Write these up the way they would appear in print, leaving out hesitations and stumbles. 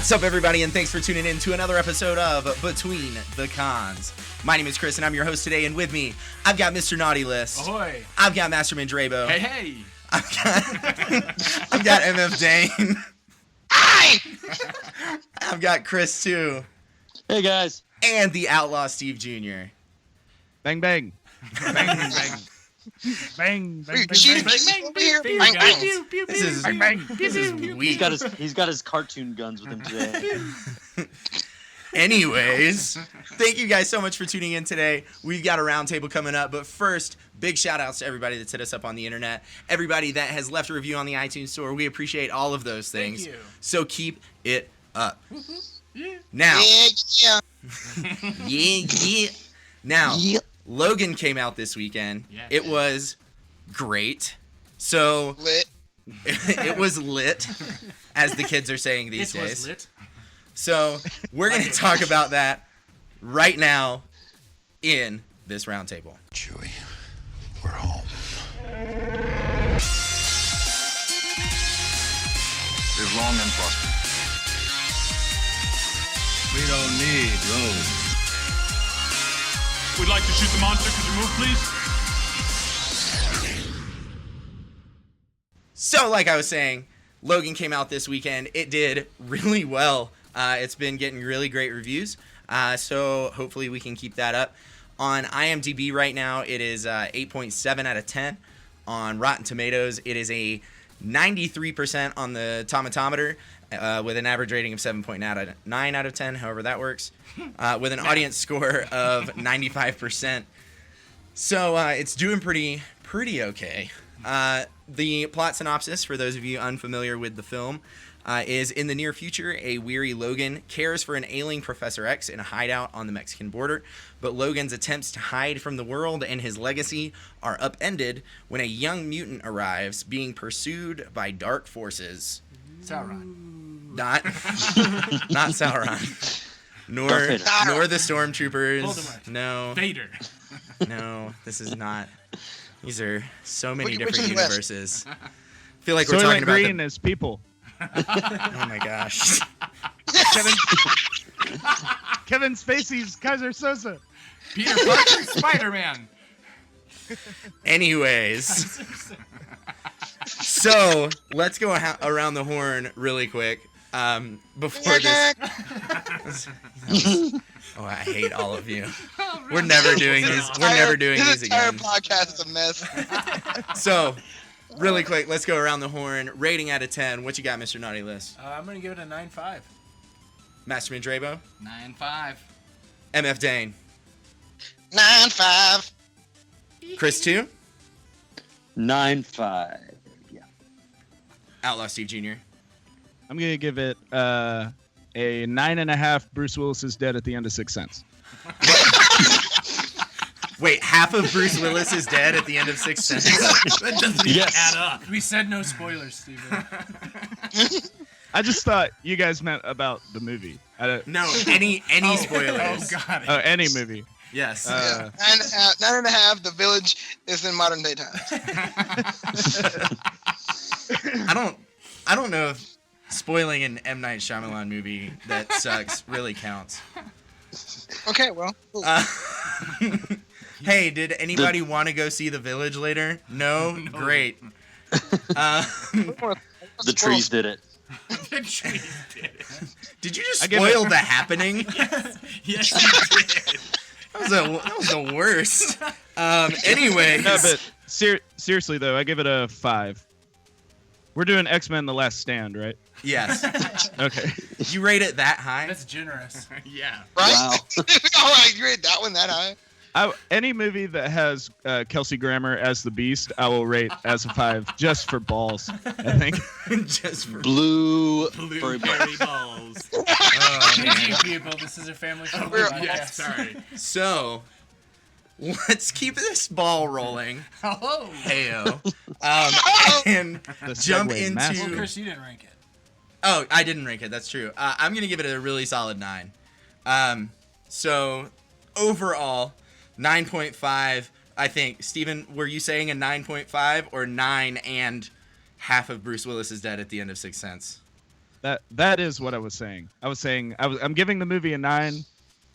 What's up, everybody, and thanks for tuning in to another episode of Between the Cons. My name is Kris, and I'm your host today, and with me, I've got Mr. Naughty List. Ahoy! I've got Mastermind-rebo. Hey, hey! I've got MF Dane. I've got Kris Too. Hey, guys. And the Outlaw Steve Jr. Bang, bang. Bang, bang, bang. Bang, bang, bang, Bang, bang, bang, bang. This is Bang, bang. weak. He's got his cartoon guns with him today. Anyways, thank you guys so much for tuning in today. We've got a roundtable coming up, but first, big shout outs to everybody that's hit us up on the internet, everybody that has left a review on the iTunes store. We appreciate all of those things. Thank you. So keep it up. Yeah. Now, Yeah. Now, Logan came out this weekend. Yeah, it was great. So Lit. it was lit, as the kids are saying these It was days. lit. So we're going to talk about that right now in this roundtable. Chewie, we're home. Live long and prosper. We don't need roads. We'd like to shoot the monster. Could you move, please? So, like I was saying, Logan came out this weekend. It did really well. It's been getting really great reviews. So hopefully we can keep that up. On IMDb right now, it is 8.7 out of 10. On Rotten Tomatoes, it is a 93% on the tomatometer with an average rating of 7.9 out of 10, however that works, with an audience score of 95%. So it's doing pretty okay. The plot synopsis, for those of you unfamiliar with the film, is in the near future, a weary Logan cares for an ailing Professor X in a hideout on the Mexican border, but Logan's attempts to hide from the world and his legacy are upended when a young mutant arrives, being pursued by dark forces. Sauron. Not Sauron. Nor the stormtroopers. Voldemort. No. Vader. No, this is not. These are so many Which different is West? universes. I feel like we're Soylent talking about Green is people. Oh my gosh. Kevin Spacey's Kaiser Sosa. Peter Parker, Spider-Man. Anyways. So, let's go around the horn really quick. Before this. Oh, I hate all of you. We're never doing these. We're never doing this these entire again. podcast is a mess. So, really quick, let's go around the horn. Rating out of 10. What you got, Mr. Naughty List? I'm going to give it a 9.5. Mastermind-rebo? 9.5. MF Dane? 9.5. Kris Too? 9.5. Yeah. Outlaw Steve Jr. I'm going to give it a 9.5. Bruce Willis is dead at the end of Sixth Sense. Wait, half of Bruce Willis is dead at the end of Sixth Sense? That doesn't even Yes. add up. We said no spoilers, Steven. I just thought you guys meant about the movie. No, any spoilers. Oh, got it. Oh, any movie. Yes. Yeah. 9.5. The Village is in modern day times. I don't know if spoiling an M. Night Shyamalan movie that sucks really counts. Okay, well. Cool. Hey, did anybody want to go see The Village later? No? Great. The trees did it. The trees did it. Did you just I give it- spoil The Happening? Yes, you did. That was the worst. Anyways. No, but seriously, though, I give it a 5. We're doing X-Men The Last Stand, right? Yes. Okay. You rate it that high? That's generous. Yeah. Right? Wow. All right, you rate that one that high? Any movie that has Kelsey Grammer as the Beast, I will rate as a 5, just for balls, I think. Just for... Blueberry balls. Oh, man. GG, people. This is a family friendly We're- podcast. yeah, Sorry. So, let's keep this ball rolling. Oh. Heyo. And The jump segue into... master. Well, Kris, you didn't rank it. Oh, I didn't rank it. That's true. I'm going to give it a really solid 9. So, overall, 9.5. I think. Steven, were you saying a 9.5 or 9 and half of Bruce Willis is dead at the end of Sixth Sense? That is what I was saying. I'm giving the movie a 9,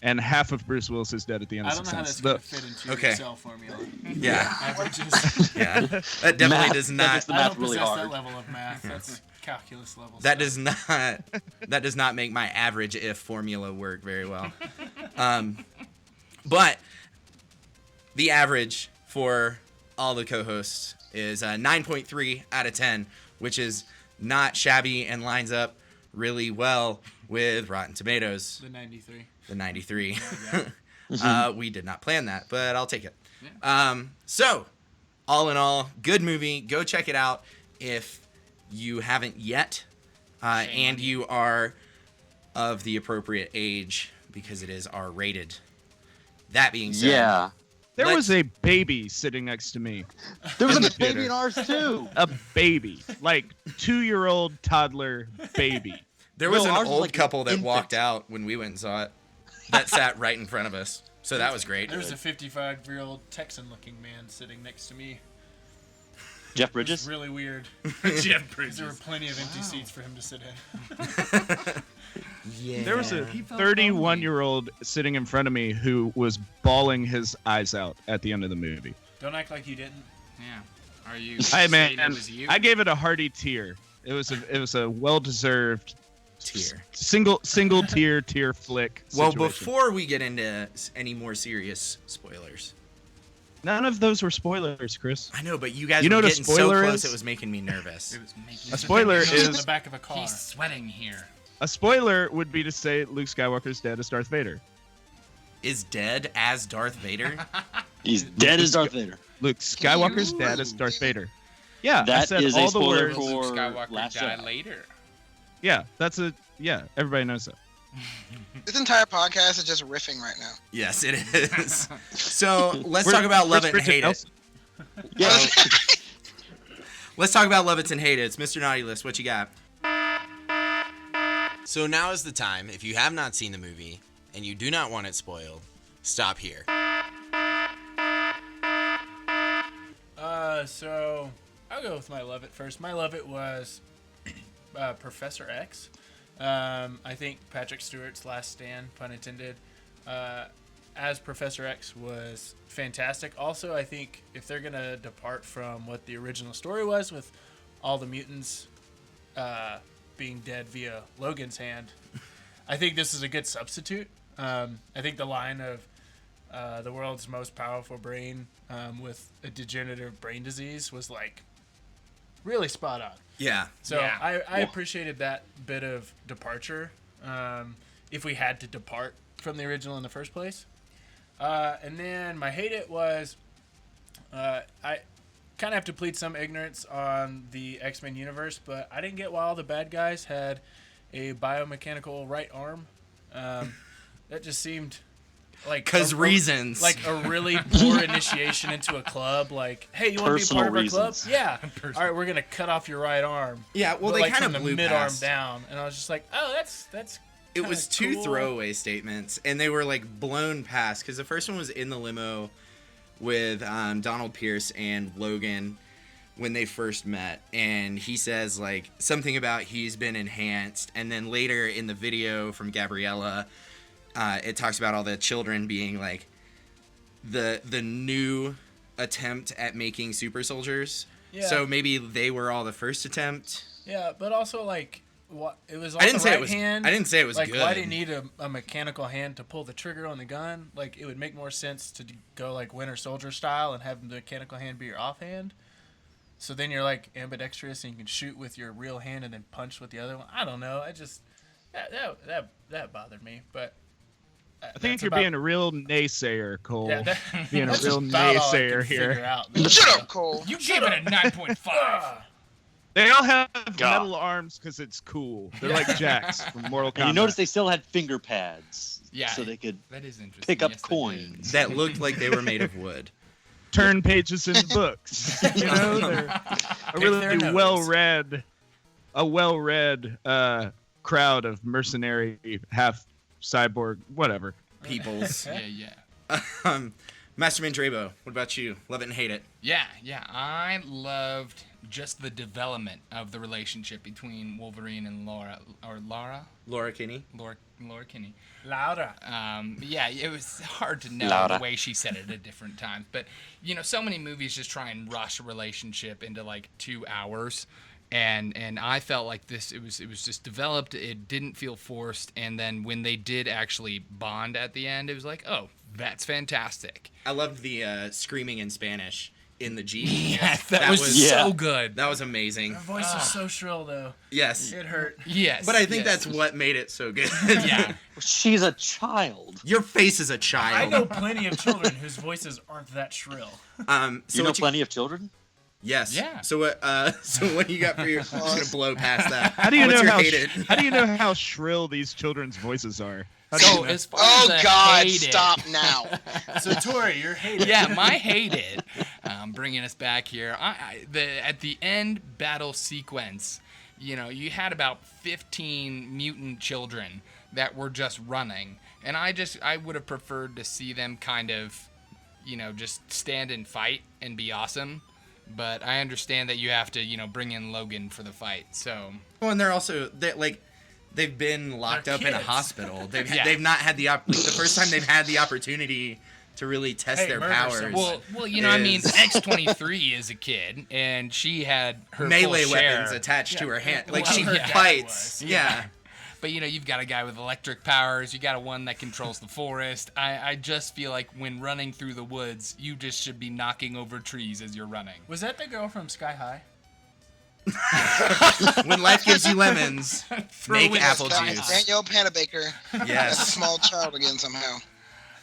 and half of Bruce Willis is dead at the end I of don't know Sixth how Sense. that's going to fit into Okay. your Excel formula. Yeah. Averages. Yeah. That definitely Math, does that not. makes the I math don't really possess hard. that level of math. That's calculus level. That stuff. does not make my average if formula work very well. But the average for all the co-hosts is 9.3 out of 10, which is not shabby and lines up really well with Rotten Tomatoes, The 93. the 93. Yeah. We did not plan that, but I'll take it. Yeah. So, all in all, good movie. Go check it out if you haven't yet, and you are of the appropriate age, because it is R-rated. That being said, Yeah. There Let's- was a baby sitting next to me. There was In a the baby theater. in ours too. A baby, like 2-year-old toddler baby. there was No, an ours was old like an couple that infant. walked out when we went and saw it. That sat right in front of us. So that was great. There was a 55-year-old Texan-looking man sitting next to me. Jeff It was Bridges. really weird. Jeff There were plenty of empty seats for him to sit in. Yeah. There was a He felt 31-year-old sitting in front of me who was bawling his eyes out at the end of the movie. Don't act like you didn't. Yeah. Are you Hey saying man, it was you? I gave it a hearty tear. It was a well-deserved Tier. single tear flick. Well, situation. before we get into any more serious spoilers, None of those were spoilers, Chris. I know, but you guys You know were what a getting so spoiler close, is? it was making me nervous. It was making A spoiler He was in is the back of a car. He's sweating here. a spoiler would be to say Luke Skywalker's dead as Darth Vader. Is dead as Darth Vader? He's dead as Darth Vader. Luke Skywalker's dead as Darth Vader. Yeah, I That said is all a the spoiler words. for Luke Skywalker Last died Jedi. later. Yeah, everybody knows that. This entire podcast is just riffing right now. Yes, it is. So let's Where- talk about love where's it and Bridget hate it. Nelson? Yeah. Let's talk about love it and hate it. It's Mr. Naughty List. What you got? So now is the time. If you have not seen the movie and you do not want it spoiled, stop here. So I'll go with my love it first. My love it was Professor X. I think Patrick Stewart's last stand, pun intended, as Professor X was fantastic. Also, I think if they're going to depart from what the original story was with all the mutants being dead via Logan's hand, I think this is a good substitute. I think the line of the world's most powerful brain with a degenerative brain disease was like really spot on. Yeah. So Yeah. I appreciated that bit of departure, if we had to depart from the original in the first place. And then my hate it was, I kind of have to plead some ignorance on the X-Men universe, but I didn't get why all the bad guys had a biomechanical right arm. That just seemed like Because reasons. like a really poor initiation into a club. Like, hey, you want to be a part of our Personal club? reasons. Yeah. All right, we're gonna cut off your right arm. Yeah, well, But, they like, kind from of the blew mid past. arm down, and I was just like, oh, that's It kinda was two cool. throwaway statements, and they were like blown past. Because the first one was in the limo with Donald Pierce and Logan when they first met, and he says like something about he's been enhanced, and then later in the video from Gabriella, it talks about all the children being like the new attempt at making super soldiers. Yeah. So maybe they were all the first attempt. Yeah, but also like what it was. On I didn't the say right it was. hand. I didn't say it was like, good. why do you need a mechanical hand to pull the trigger on the gun? Like, it would make more sense to go like Winter Soldier style and have the mechanical hand be your offhand. So then you're like ambidextrous and you can shoot with your real hand and then punch with the other one. I don't know. I just that bothered me. But I think you're being a real naysayer, Cole. yeah, being a that's real just about all I naysayer could here. figure out. Shut up, Cole. You gave it a 9.5. They all have God. metal arms because it's cool. They're like Jax from Mortal Kombat. And you notice they still had finger pads. Yeah. So they could That is interesting. pick up Yes, they coins. That looked like they were made of wood. turn pages in books. You know, they're a Pick their really nose. well-read crowd of mercenary, half cyborg, whatever. Peoples. did. Yeah. Mastermind-rebo, what about you? Love it and hate it? Yeah. I loved just the development of the relationship between Wolverine and Laura Kinney? Laura Kinney. Laura. Yeah, it was hard to know Laura. the way she said it at different times. But, so many movies just try and rush a relationship into, 2 hours. And I felt like this, it was just developed. It didn't feel forced. And then when they did actually bond at the end, it was like, oh, that's fantastic. I loved the screaming in Spanish in the Jeep. Yes, that was so good. That was amazing. Her voice is so shrill, though. Yes. It hurt. Yes. But I think yes. that's what made it so good. Yeah. She's a child. Your face is a I child. know plenty of children whose voices aren't that shrill. So You know what plenty of children? Yes. Yeah. So what? So what do you got for your? I'm just gonna blow past that. How do you What's know your how? hated? How do you know how shrill these children's voices are? How do you So know? as far Oh as God, hated, stop now. So Tori, you're hated. Yeah, my hated. Bringing us back here. At the end battle sequence, you had about 15 mutant children that were just running, and I would have preferred to see them kind of, just stand and fight and be awesome. But I understand that you have to, bring in Logan for the fight. So. Well, and they've been locked They're up in a kids. hospital. They've Yeah. they've not had the first time they've had the opportunity to really test Hey, their murder powers. someone. Well, I mean, X-23 is a kid, and she had her melee full share. weapons attached to her hand, like Well, she her dad fights. was. Yeah. But you've got a guy with electric powers. You got a one that controls the forest. I just feel like when running through the woods, you just should be knocking over trees as you're running. Was that the girl from Sky High? When life gives you lemons, make in apple Sky juice. Danielle Panabaker as a Yes. small child again somehow.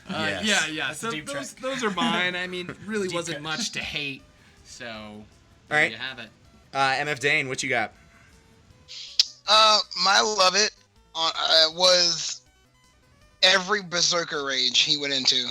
Yes. Yeah. That's a deep track. those are mine. I mean, really Deep wasn't cut. much to hate. So, All there right. you have it. MF Dane, what you got? My love it was every berserker rage he went into.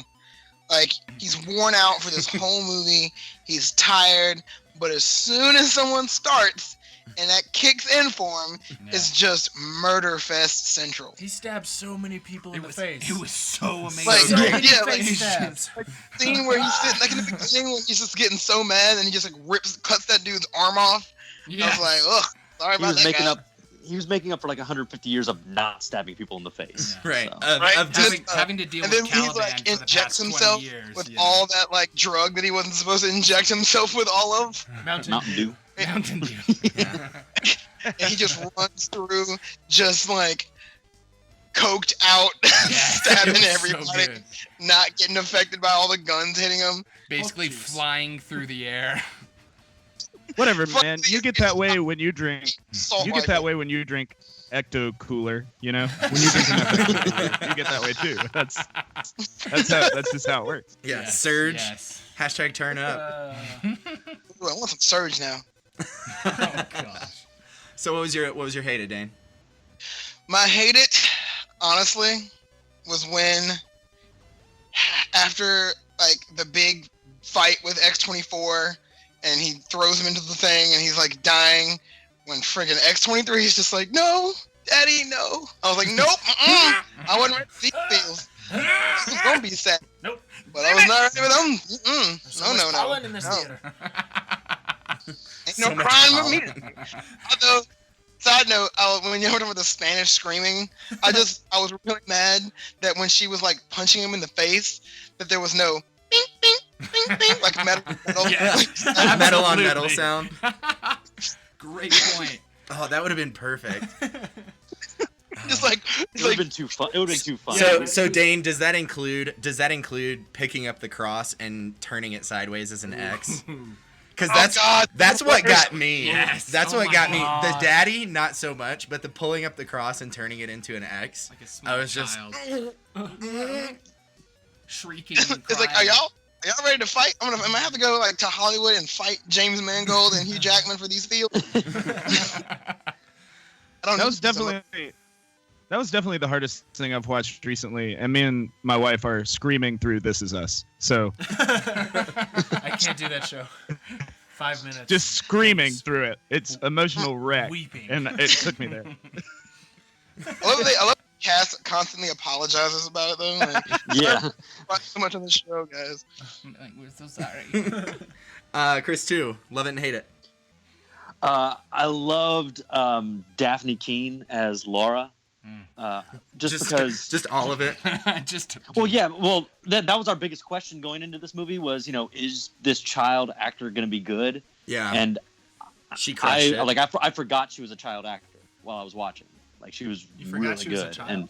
Like, he's worn out for this whole movie. He's tired, but as soon as someone starts and that kicks in for him, it's just murder fest central. He stabbed so many people in the face. It was so amazing. Like, so many yeah, face like- stabs. Scene where he's sitting, like in the beginning, when he's just getting so mad and he just like cuts that dude's arm off. I was like, ugh, sorry He about was that making guy. up. He was making up for like 150 years of not stabbing people in the face. Right. So. Right. Of just having to deal And with then he Caliban like for the injects past 20 himself years. with yeah. all that like drug that he wasn't supposed to inject himself with all of, Mountain Dew. Mountain Dew. and he just runs through just like coked out, stabbing It was so everybody, good. not getting affected by all the guns hitting him. Basically Oh, jeez. flying through the air. Whatever, Fuck man. these You get that way when you drink. Assault You get that rifle. way when you drink Ecto Cooler. When you drink enough Ecto Cooler, you get that way too. That's just how it works. yeah. Yes, Surge. Yes. Hashtag turn up. Ooh, I want some surge now. Oh gosh. So what was your hated, Dane? My hate it, honestly, was when after like the big fight with X-24 and he throws him into the thing and he's like dying, when friggin' X-23 is just like, no, daddy, no. I was like, nope, I wasn't ready for these feels. I was gonna be sad. Nope. But I was not ready with them. There's so much No. pollen in this No. theater. Ain't So no much crying with pollen. me. Although, side note, when you heard with the Spanish screaming, I was really mad that when she was like punching him in the face, that there was no bing, bing, bing, bing, like metal. Yeah. Metal on Absolutely. metal sound. Great point. Oh, that would have been perfect. Just like, It would have been too fun. It would have been too fun. So Dane, does that include picking up the cross and turning it sideways as an X? Because Oh, God. that's what got me. Yes. That's Oh what my got me. God. The daddy, not so much, but the pulling up the cross and turning it into an X. Like a small I was just child. Shrieking. And it's like, crying. are y'all ready to fight? I might have to go like to Hollywood and fight James Mangold and Hugh Jackman for these fields. I don't That know. was definitely the hardest thing I've watched recently, and me and my wife are screaming through This Is Us. So I can't do that show. 5 minutes. just screaming through it. It's emotional wreck, Weeping. and it took me there. I love cast constantly apologizes about it though. Like, Yeah. watch so much on the show, guys. Like, we're so sorry. Kris Too, love it and hate it. I loved Daphne Keane as Laura. Just because just all of it. Just well, yeah, well, that was our biggest question going into this movie was, is this child actor going to be good? Yeah. And She crushed it. I forgot she was a child actor while I was watching. Like, she was You forgot really she was a good. child? And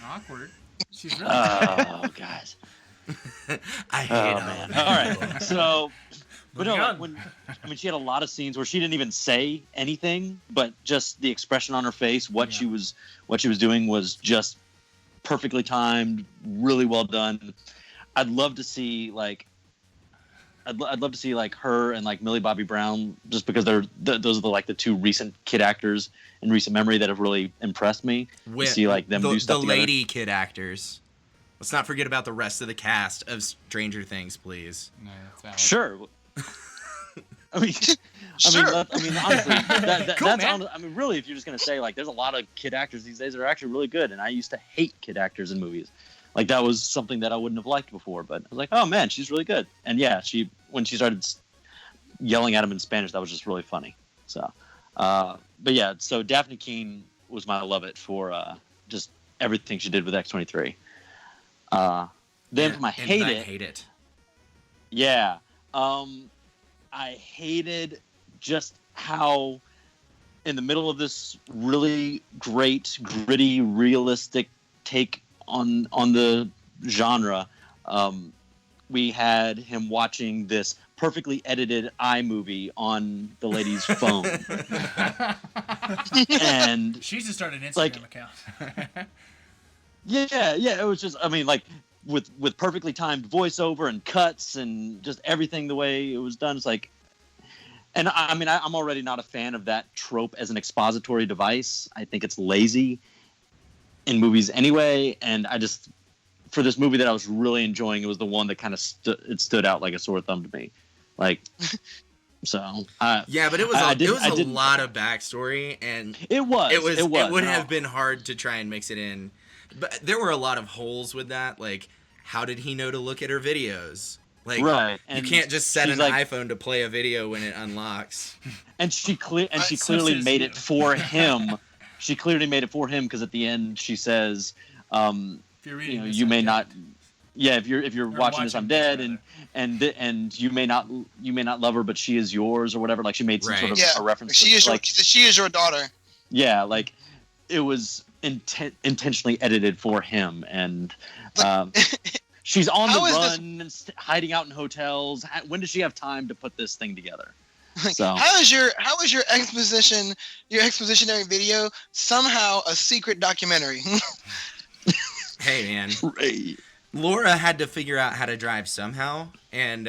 awkward. She's really oh, guys. I hate Oh, man. All right. So, but Moving no, on. she had a lot of scenes where she didn't even say anything, but just the expression on her face, what she was doing was just perfectly timed, really well done. I'd love to see I'd love to see her and Millie Bobby Brown, just because those are the two recent kid actors in recent memory that have really impressed me. With, see them do stuff the together. lady kid actors. Let's not forget about the rest of the cast of Stranger Things, please. No, that's valid. Sure. I mean, Sure. honestly, that's man. really, if you're just gonna say there's a lot of kid actors these days that are actually really good, and I used to hate kid actors in movies. That was something that I wouldn't have liked before, but I was like, oh man, she's really good. And yeah, when she started yelling at him in Spanish, that was just really funny. So, but yeah, so Daphne Keane was my love it for just everything she did with X-23. Then from I hate it. Yeah. I hated just how in the middle of this really great, gritty, realistic take on the genre, we had him watching this perfectly edited iMovie on the lady's phone. And She should start an Instagram account. yeah, it was just, with perfectly timed voiceover and cuts and just everything the way it was done. It's and I'm already not a fan of that trope as an expository device. I think it's lazy in movies anyway. And for this movie that I was really enjoying, it was the one that kind of stood out like a sore thumb to me. So yeah, but it was a lot of backstory, and it would have been hard to try and mix it in. But there were a lot of holes with that. How did he know to look at her videos? Right. You can't just set an iPhone to play a video when it unlocks. And she clearly made it for him. She clearly made it for him because at the end she says, if you're reading this, you may I'm not. dead. Yeah, if you're watching this, I'm dead, and you may not love her, but she is yours or whatever. She made some sort of a reference. She is your daughter. Yeah, it was intentionally edited for him, and she's on the run and hiding out in hotels. When does she have time to put this thing together? So how is your expositionary video somehow a secret documentary? Hey man, right. Laura had to figure out how to drive somehow, and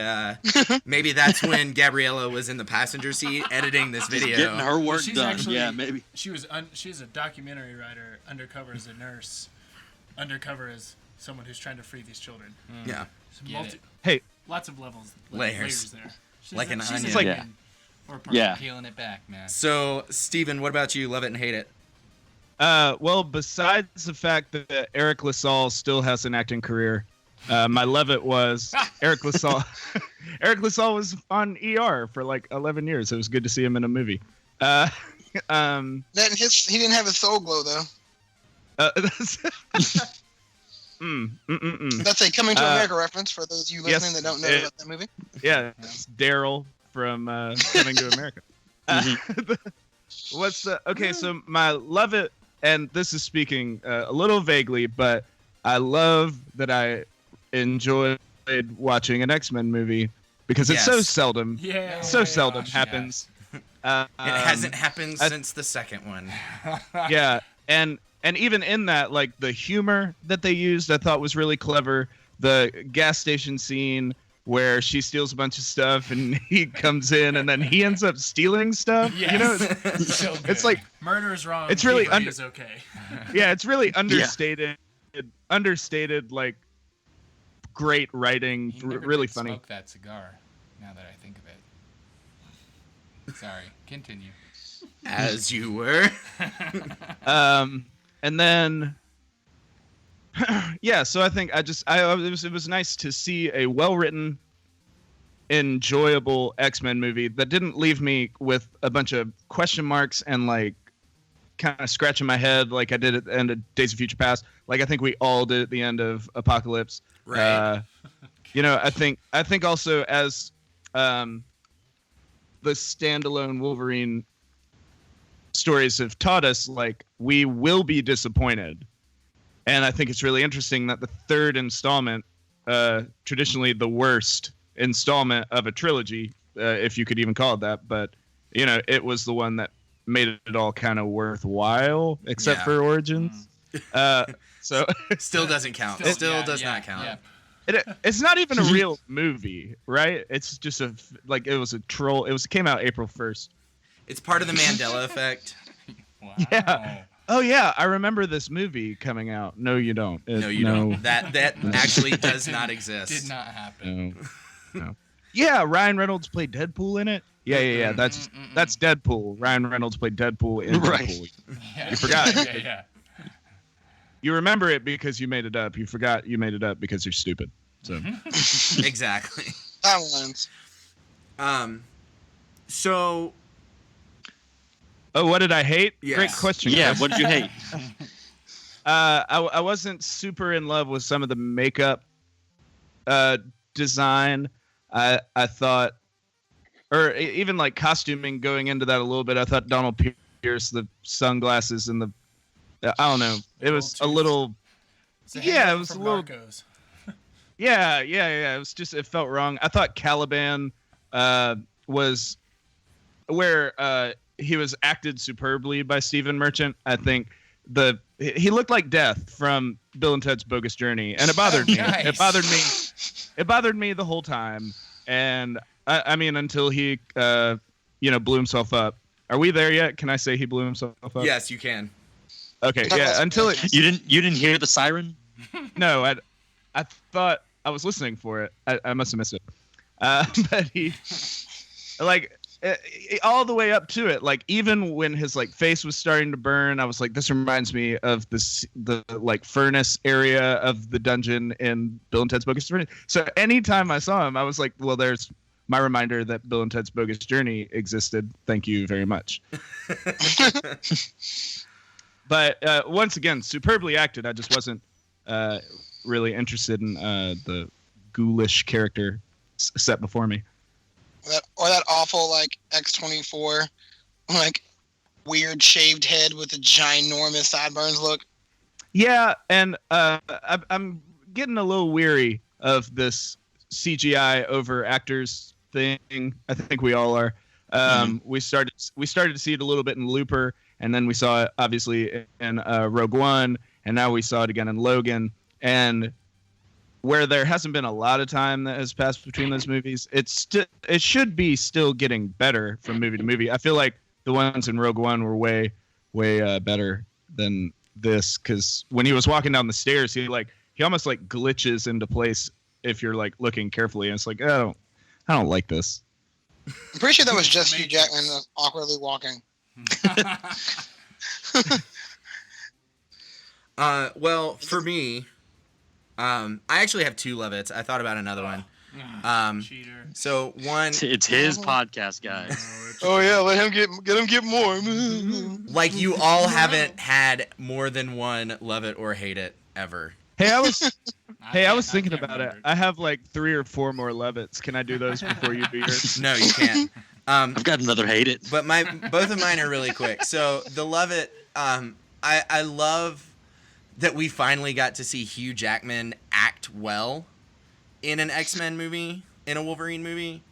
maybe that's when Gabriella was in the passenger seat editing this video. Getting her work She's done. actually- Yeah, maybe. She's a documentary writer, undercover as a nurse, undercover as someone who's trying to free these children. Yeah, Get it. Hey, Lots of levels, Layers. there. Like an onion. she's Like- an or part. Yeah. Peeling it back, man. So, Steven, what about you? Love it and hate it? well, besides the fact that Eric LaSalle still has an acting career, my love it was Eric LaSalle. Eric LaSalle was on ER for 11 years. It was good to see him in a movie. He didn't have his soul glow though. That's That's a Coming to America reference for those of you listening that don't know about that movie. Yeah, it's Daryl from Coming to America. Okay, so my love it, and this is speaking a little vaguely, but I love that I enjoyed watching an X-Men movie because it's so seldom, seldom happens. It hasn't happened since the second one. Yeah, and even in that, the humor that they used, I thought was really clever. The gas station scene where she steals a bunch of stuff and he comes in and then he ends up stealing stuff. Yes. It's like murder is wrong. It's really is okay. Yeah, it's really understated. Understated, great writing, He never really did funny. Smoke that cigar. Now that I think of it. Sorry. Continue. As you were. And then Yeah, so I think it was nice to see a well-written, enjoyable X-Men movie that didn't leave me with a bunch of question marks and like kind of scratching my head like I did at the end of Days of Future Past. Like I think we all did at the end of Apocalypse. Right. I think also as the standalone Wolverine stories have taught us, like we will be disappointed. And I think it's really interesting that the third installment, traditionally the worst installment of a trilogy, if you could even call it that, but it was the one that made it all kind of worthwhile, except for Origins. So Still doesn't count. Still does not count. Yeah. It's not even a real movie, right? It's just it was a troll. It came out April 1st. It's part of the Mandela effect. Wow. Yeah. Oh yeah, I remember this movie coming out. No, you don't. No, you don't. That actually does not exist. Did not happen. No. Yeah, Ryan Reynolds played Deadpool in it. Yeah. That's Deadpool. Ryan Reynolds played Deadpool in Deadpool. Yeah. You forgot. Yeah. You remember it because you made it up. You forgot you made it up because you're stupid. So Exactly. Timelines. So. Oh, what did I hate? Yes. Great question. Yeah, Chris. what did you hate? I wasn't super in love with some of the makeup design. I thought, or even like costuming going into that a little bit. I thought Donald Pierce, the sunglasses and I don't know. It was a little. Yeah, it was a little. Narcos. Yeah. It was just, it felt wrong. I thought Caliban was where he was acted superbly by Stephen Merchant. I think he looked like Death from Bill and Ted's Bogus Journey, and it bothered me. Nice. It bothered me the whole time. And I mean, until he blew himself up. Are we there yet? Can I say he blew himself up? Yes, you can. Okay, yeah. Until it. You didn't hear the siren? No, I thought I was listening for it. I must have missed it. But he, like, all the way up to it, like even when his like face was starting to burn, I was like, this reminds me of the like furnace area of the dungeon in Bill and Ted's Bogus Journey. So anytime I saw him, I was like, well, there's my reminder that Bill and Ted's Bogus Journey existed. Thank you very much. But once again, superbly acted. I just wasn't really interested in the ghoulish character set before me. That awful like X-24, like weird shaved head with the ginormous sideburns look. Yeah, and I'm getting a little weary of this CGI over actors thing. I think we all are. We started to see it a little bit in Looper, and then we saw it obviously in Rogue One, and now we saw it again in Logan. And where there hasn't been a lot of time that has passed between those movies, it should be still getting better from movie to movie. I feel like the ones in Rogue One were way better than this, because when he was walking down the stairs, he almost like glitches into place if you're like looking carefully, and it's like, I don't like this. I'm pretty sure that was just Hugh Jackman awkwardly walking. Well, for me, I actually have two Levitts. I thought about another one. Cheater. So one, It's his podcast, guys. Oh yeah, let him get more. like you all haven't had more than one love it or hate it ever. Hey, I was thinking can't about it. remember. I have like 3 or 4 more Levitts. Can I do those before you do yours? No, you can't. I've got another hate it. But both of mine are really quick. So the love it, I love that we finally got to see Hugh Jackman act well in an X-Men movie, in a Wolverine movie.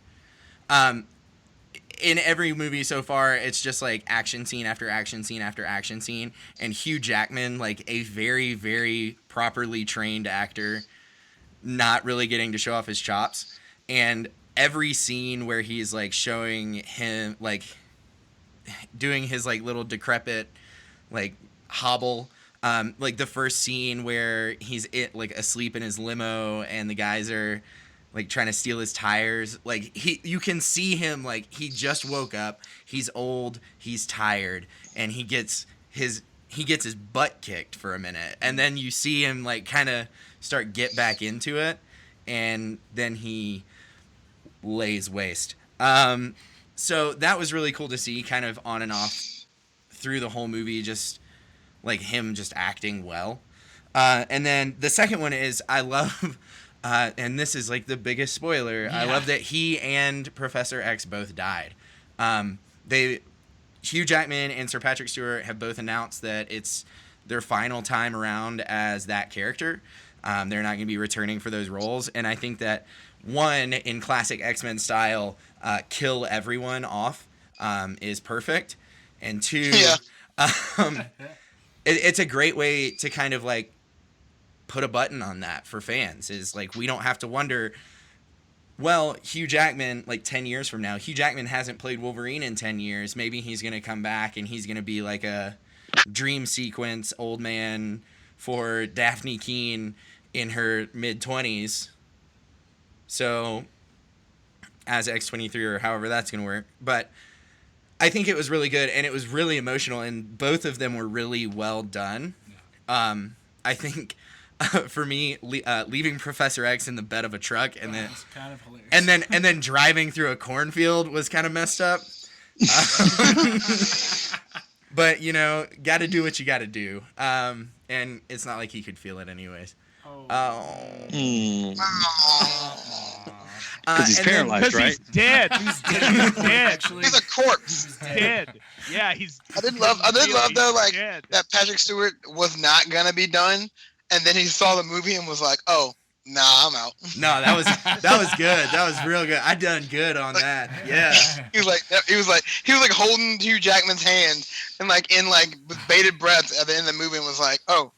In every movie so far, it's just like action scene after action scene after action scene, and Hugh Jackman, like a very, very properly trained actor, not really getting to show off his chops. And every scene where he's like showing him like doing his like little decrepit like hobble, like the first scene where he's like asleep in his limo and the guys are like trying to steal his tires, like you can see him, like he just woke up, he's old, he's tired, and he he gets his butt kicked for a minute, and then you see him like kind of get back into it, and then he lays waste. So that was really cool to see, kind of on and off through the whole movie, just like him just acting well. And then the second one is I love, and this is like the biggest spoiler. Yeah. I love that he and Professor X both died. Hugh Jackman and Sir Patrick Stewart have both announced that it's their final time around as that character. They're not going to be returning for those roles. And I think that, one, in classic X-Men style, kill everyone off is perfect. And two, it's a great way to kind of like put a button on that for fans. Is like, we don't have to wonder, well, Hugh Jackman, like 10 years from now, Hugh Jackman hasn't played Wolverine in 10 years. Maybe he's going to come back and he's going to be like a dream sequence old man for Daphne Keane in her mid-20s. So, as X-23 or however that's going to work. But I think it was really good, and it was really emotional, and both of them were really well done. I think... for me, leaving Professor X in the bed of a truck and then kind of hilarious. and then driving through a cornfield was kind of messed up. But you know, got to do what you got to do. And it's not like he could feel it anyways. Because he's paralyzed, right? He's dead. He's dead. He's a corpse. He's dead. Yeah, he's. I did love though, like that Patrick Stewart was not gonna be done. And then he saw the movie and was like, "Oh, nah, I'm out." No, that was good. That was real good. I done good on that. Yeah. He was like holding Hugh Jackman's hand and like in like with bated breath at the end of the movie and was like, "Oh,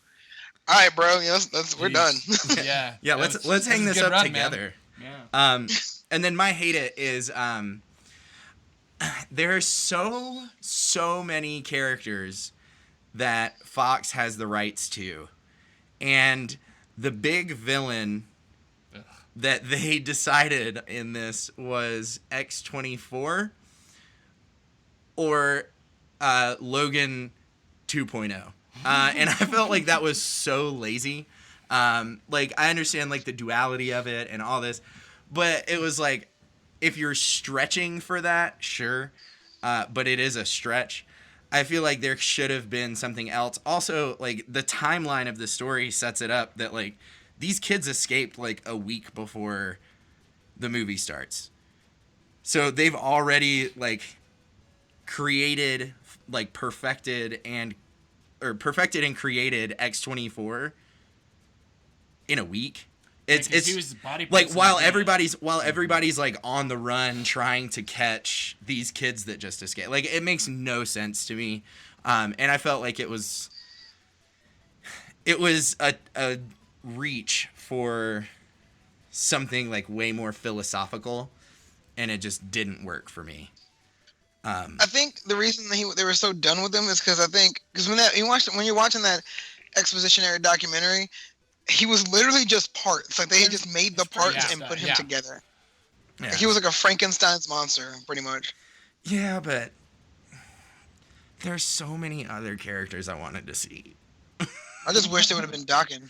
all right, bro, you know, we're done." Yeah. Yeah. Let's hang this up run, together. Man. Yeah. And then my hate it is there are so many characters that Fox has the rights to. And the big villain that they decided in this was X-24 or Logan 2.0. And I felt like that was so lazy. Like, I understand, like, the duality of it and all this. But it was like, if you're stretching for that, sure. But it is a stretch. I feel like there should have been something else. Also, like, the timeline of the story sets it up that, like, these kids escaped, like, a week before the movie starts. So they've already, like, created, like, perfected and created X-24 in a week. It's like while everybody's like on the run trying to catch these kids that just escaped. Like, it makes no sense to me, and I felt like it was a reach for something like way more philosophical, and it just didn't work for me. I think the reason they were so done with him is because when you're watching that expositionary documentary, he was literally just parts. Like, they had just made the parts and put him together. Yeah. He was like a Frankenstein's monster, pretty much. Yeah, but there's so many other characters I wanted to see. I just wish they would have been Daken.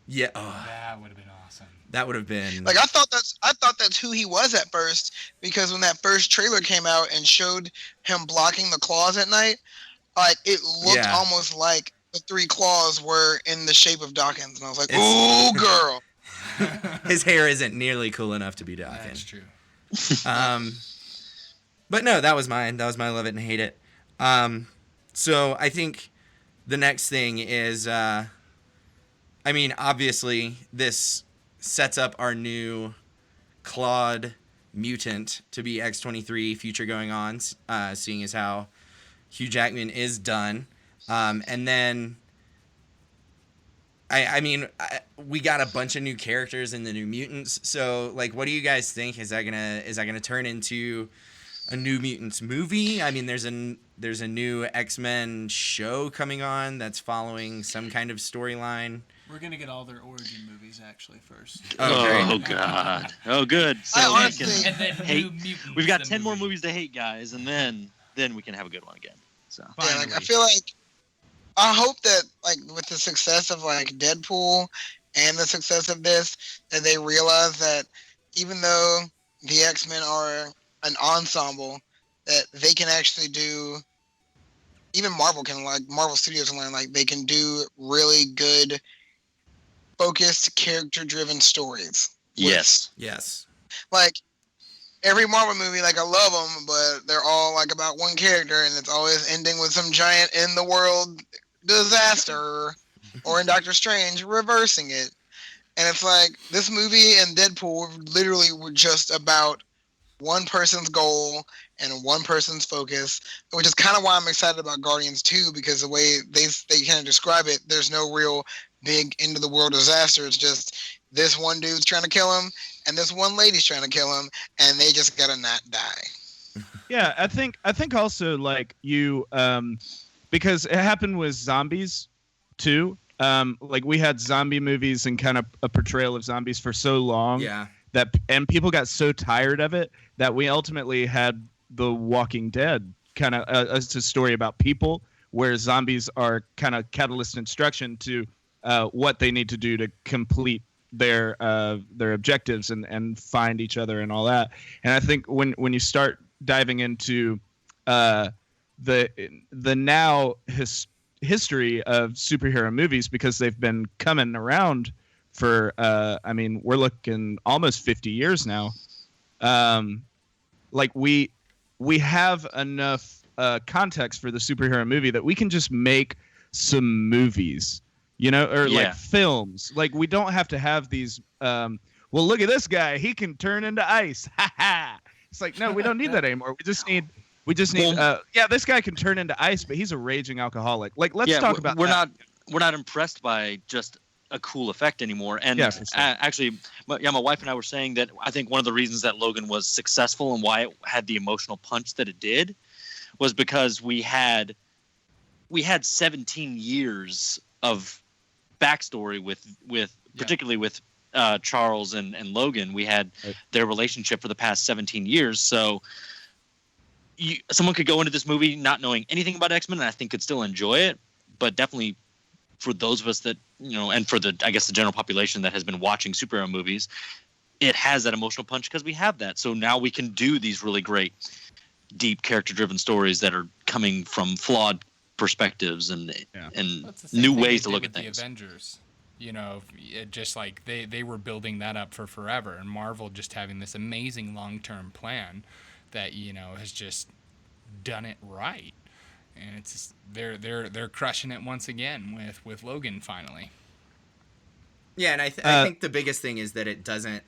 Yeah. That would have been awesome. That would have been like, I thought that's who he was at first, because when that first trailer came out and showed him blocking the claws at night, like, it looked almost like the three claws were in the shape of Daken's, and I was like, "Ooh, girl." His hair isn't nearly cool enough to be Daken. That's true. But no, that was mine. That was my love it and hate it. So I think the next thing is, I mean, obviously this sets up our new Claude mutant to be X-23 future going on, seeing as how Hugh Jackman is done. And then, I mean, we got a bunch of new characters in the New Mutants. So, like, what do you guys think? Is that gonna turn into a New Mutants movie? I mean, there's a new X-Men show coming on that's following some kind of storyline. We're gonna get all their origin movies actually first. Oh God! Oh, good. So I honestly, And then New Mutants. We've got the 10 more movie. movies to hate, guys, and then we can have a good one again. So yeah, like, I feel like I hope that like with the success of like Deadpool and the success of this, that they realize that even though the X-Men are an ensemble, that they can actually do. Even Marvel Studios can learn, like they can do really good, focused, character-driven stories. Yes. Yes. Like every Marvel movie, like I love them, but they're all like about one character, and it's always ending with some giant in the world disaster, or in Doctor Strange reversing it. And it's like this movie and Deadpool literally were just about one person's goal and one person's focus, which is kind of why I'm excited about Guardians 2, because the way they kind of describe it, there's no real big end of the world disaster. It's just this one dude's trying to kill him and this one lady's trying to kill him, and they just gotta not die. Yeah, I think also like you because it happened with zombies too. Like we had zombie movies and kind of a portrayal of zombies for so long. Yeah. And people got so tired of it that we ultimately had The Walking Dead, kind of as a story about people, where zombies are kind of catalyst instruction to what they need to do to complete their objectives and find each other and all that. And I think when you start diving into the now history of superhero movies, because they've been coming around for we're looking almost 50 years now. Like we have enough context for the superhero movie that we can just make some movies, like films. Like we don't have to have these well, look at this guy, he can turn into ice. Ha ha. It's like, no, we don't need that anymore. We just need this guy can turn into ice, but he's a raging alcoholic. Like let's talk about we're not impressed by just a cool effect anymore. And actually, my wife and I were saying that I think one of the reasons that Logan was successful and why it had the emotional punch that it did was because we had 17 years of backstory with particularly with Charles and Logan. We had their relationship for the past 17 years. So someone could go into this movie not knowing anything about X-Men and I think could still enjoy it, but definitely for those of us that, and for the general population that has been watching superhero movies, it has that emotional punch because we have that. So now we can do these really great, deep character-driven stories that are coming from flawed perspectives and new ways to look at things. The Avengers, just like they were building that up for forever, and Marvel just having this amazing long-term plan that has just done it right. And it's just, they're crushing it once again with Logan finally. Yeah, and I think the biggest thing is that it doesn't.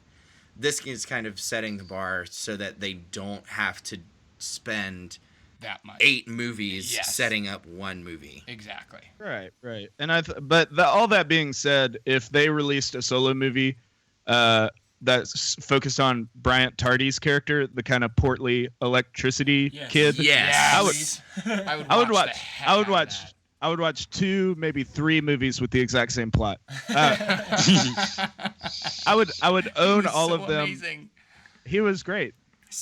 This is kind of setting the bar so that they don't have to spend that much 8 movies setting up one movie. Exactly. Right. And all that being said, if they released a solo movie that's focused on Bryant Tardy's character, the kind of portly electricity kid. Yes. I would watch 2, maybe 3 movies with the exact same plot. I would own all of them. Amazing. He was great.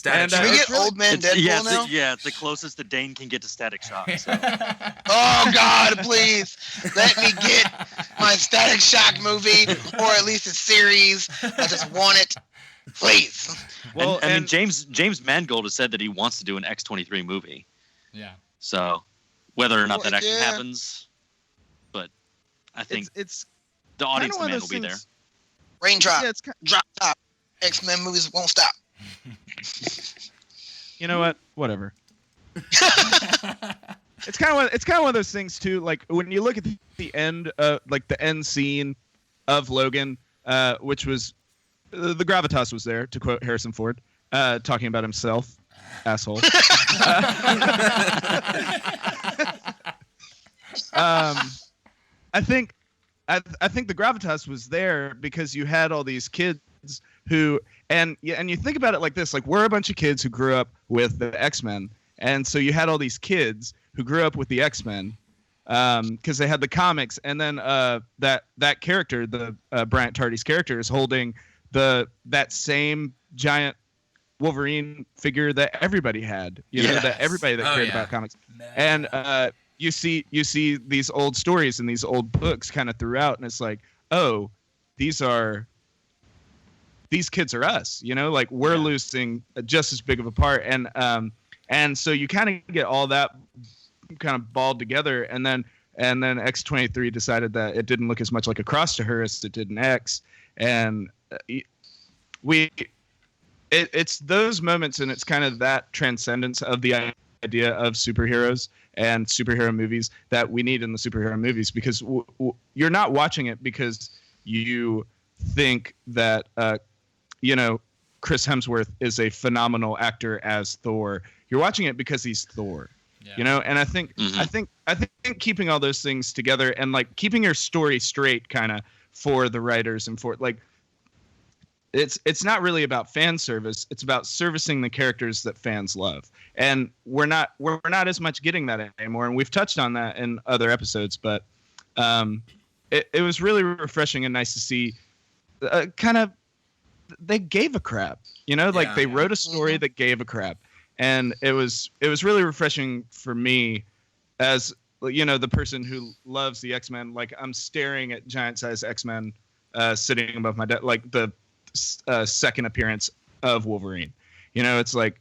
Can we get Old Man Deadpool now? It's the closest that Dane can get to Static Shock. So. Oh God, please let me get my Static Shock movie, or at least a series. I just want it, please. Well, and James Mangold has said that he wants to do an X-23 movie. Yeah. So whether or not that actually happens, but I think it's the audience demand will be there. Raindrop, drop top. X-Men movies won't stop. You know what? Whatever. It's kind of one of those things too. Like when you look at the end, like the end scene of Logan, which was the gravitas was there, to quote Harrison Ford, talking about himself, asshole. I think the gravitas was there because you had all these kids who, and you think about it like this, like we're a bunch of kids who grew up with the X-Men, and so you had all these kids who grew up with the X-Men because they had the comics, and then that character, the Bryant Tardy's character, is holding that same giant Wolverine figure that everybody had, that everybody that cared about comics. Man. And you see these old stories and these old books kind of throughout, and it's like, oh, these kids are us, like we're losing just as big of a part, and so you kind of get all that kind of balled together, and then X-23 decided that it didn't look as much like a cross to her as it did in X, and it's those moments, and it's kind of that transcendence of the idea of superheroes and superhero movies that we need in the superhero movies, because you're not watching it because you think that Chris Hemsworth is a phenomenal actor as Thor. You're watching it because he's Thor. Yeah. And I think keeping all those things together and like keeping your story straight kind of for the writers and for like it's not really about fan service, it's about servicing the characters that fans love. And we're not as much getting that anymore, and we've touched on that in other episodes, but it was really refreshing and nice to see kind of they gave a crap, they wrote a story that gave a crap. And it was really refreshing for me as, the person who loves the X-Men. Like, I'm staring at giant-sized X-Men sitting above my desk, like the second appearance of Wolverine. It's like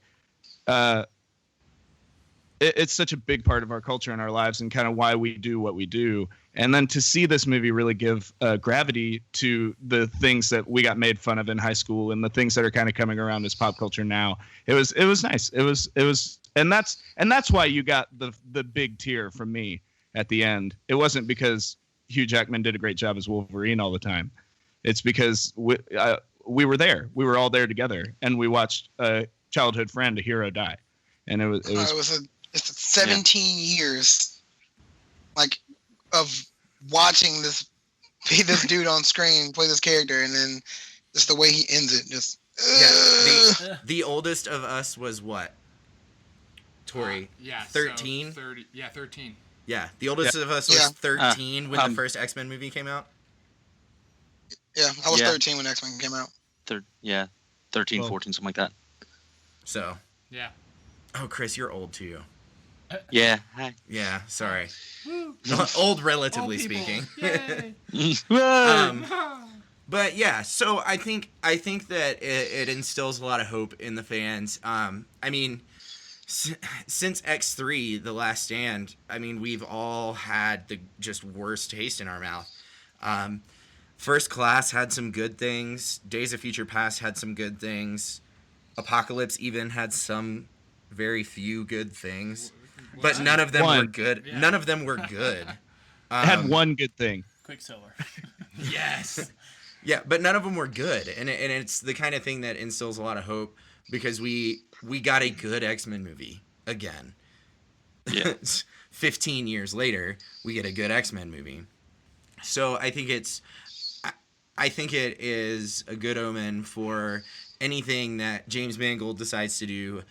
it's such a big part of our culture and our lives and kind of why we do what we do. And then to see this movie really give gravity to the things that we got made fun of in high school and the things that are kind of coming around as pop culture now, it was nice. It was, and that's why you got the big tear from me at the end. It wasn't because Hugh Jackman did a great job as Wolverine all the time. It's because we were there. We were all there together, and we watched a childhood friend, a hero, die. And it's 17 years, like, of watching this dude on screen play this character, and then just the way he ends it, just. The oldest of us was what? Tori. 13. So 30. Yeah, 13. Yeah, the oldest of us was 13 when the first X-Men movie came out. Yeah, I was 13 when X-Men came out. 13, 14, something like that. So. Yeah. Oh, Kris, you're old too. Yeah. Hi. Yeah. Sorry. Old, relatively speaking. But yeah. So I think that it instills a lot of hope in the fans. I mean, since X3, The Last Stand, I mean, we've all had the just worst taste in our mouth. First Class had some good things. Days of Future Past had some good things. Apocalypse even had some very few good things, but none of them were good. Yeah. None of them were good. It had one good thing. Quicksilver. Yes. Yeah, but none of them were good, and it's the kind of thing that instills a lot of hope because we got a good X-Men movie again. Yeah. 15 years later, we get a good X-Men movie. So I think it is a good omen for anything that James Mangold decides to do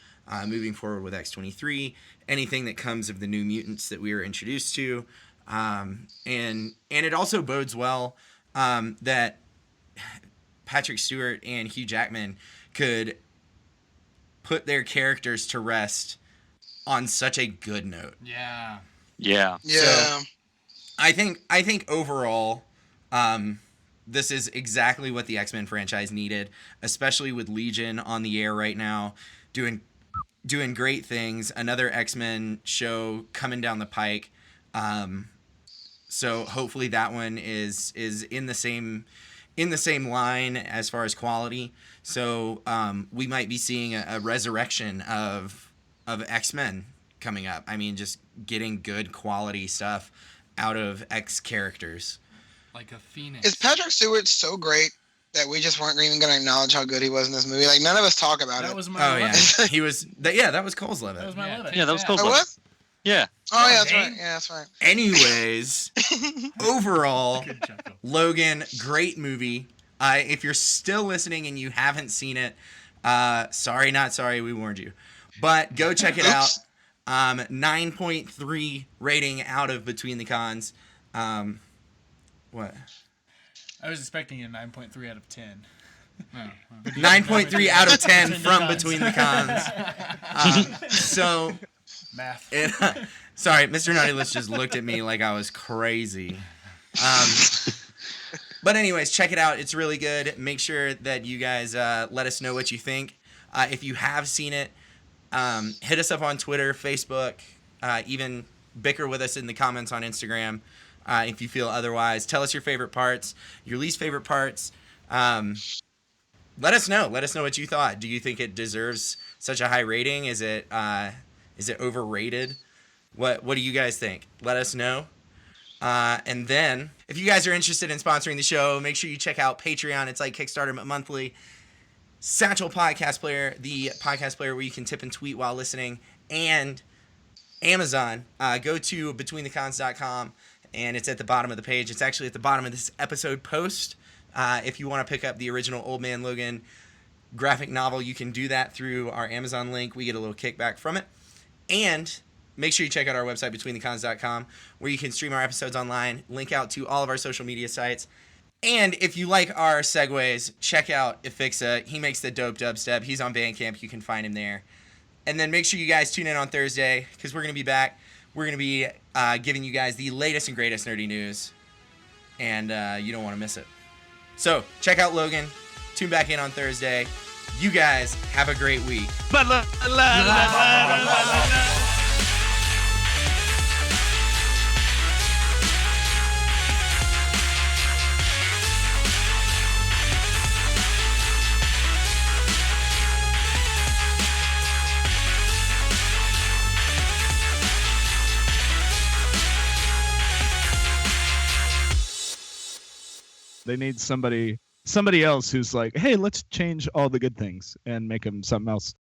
moving forward with X-23, anything that comes of the New Mutants that we were introduced to, and it also bodes well that Patrick Stewart and Hugh Jackman could put their characters to rest on such a good note. Yeah. Yeah. Yeah. So I think overall, this is exactly what the X-Men franchise needed, especially with Legion on the air right now, doing great things. Another X-Men show coming down the pike. So hopefully that one is in the same line as far as quality. So we might be seeing a resurrection of X-Men coming up. I mean, just getting good quality stuff out of X characters. Like a phoenix. Is Patrick Stewart so great that we just weren't even going to acknowledge how good he was in this movie? Like, none of us talk about it. That was my He was... that was Cole's Levitt. That was my Levitt. Yeah, that was Cole's It Levitt. was? Yeah. Oh, yeah, that's right. Yeah, that's right. Anyways, overall, Logan, great movie. If you're still listening and you haven't seen it, sorry, not sorry, we warned you. But go check it out. 9.3 rating out of Between the Cons. What? I was expecting a 9.3 out of 10. 9.3 out of 10 from Between the Cons. So Math. And, sorry, Mr. Naughty List just looked at me like I was crazy. But anyways, check it out. It's really good. Make sure that you guys let us know what you think. If you have seen it, hit us up on Twitter, Facebook, even bicker with us in the comments on Instagram if you feel otherwise. Tell us your favorite parts, your least favorite parts. Let us know. Let us know what you thought. Do you think it deserves such a high rating? Is it overrated? What do you guys think? Let us know. And then, if you guys are interested in sponsoring the show, make sure you check out Patreon. It's like Kickstarter but monthly. Satchel Podcast Player, the podcast player where you can tip and tweet while listening, and Amazon. Go to betweenthecons.com, and it's at the bottom of the page. It's actually at the bottom of this episode post. If you want to pick up the original Old Man Logan graphic novel, you can do that through our Amazon link. We get a little kickback from it. And make sure you check out our website, betweenthecons.com, where you can stream our episodes online, link out to all of our social media sites. And if you like our segues, check out Ifixa. He makes the dope dubstep. He's on Bandcamp. You can find him there. And then make sure you guys tune in on Thursday, because we're going to be back. We're going to be giving you guys the latest and greatest nerdy news. And you don't want to miss it. So check out Logan. Tune back in on Thursday. You guys have a great week. They need somebody else who's like, hey, let's change all the good things and make them something else.